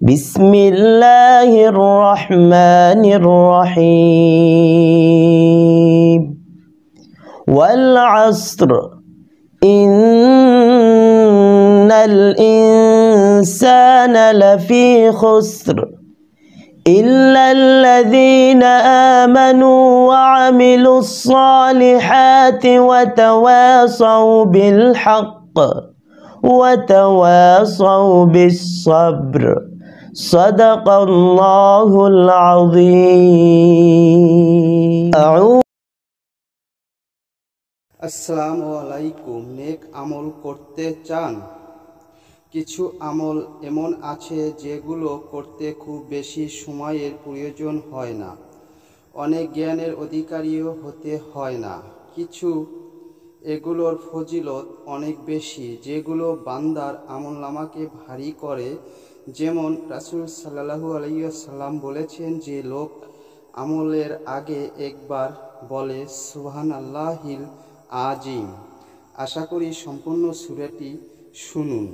بسم الله الرحمن الرحيم والعصر إن الإنسان لفي خسر إلا الذين آمنوا وعملوا الصالحات وتواصوا بالحق وتواصوا بالصبر صدق الله العظيم। আসসালামু আলাইকুম। নেক আমল করতে চান? কিছু আমল এমন আছে যেগুলো করতে খুব বেশি সময়ের প্রয়োজন হয় না, অনেক জ্ঞানের অধিকারীও হতে হয় না। কিছু এগুলোর ফজিলত অনেক বেশি, যেগুলো বান্দার আমলনামাকে ভারী করে। যেমন রাসূল সাল্লাল্লাহু আলাইহি ওয়াসাল্লাম বলেছেন যে লোক আমলের আগে একবার বলে সুবহানাল্লাহিল আজিম। আশা করি সম্পূর্ণ সূরাটি শুনুন।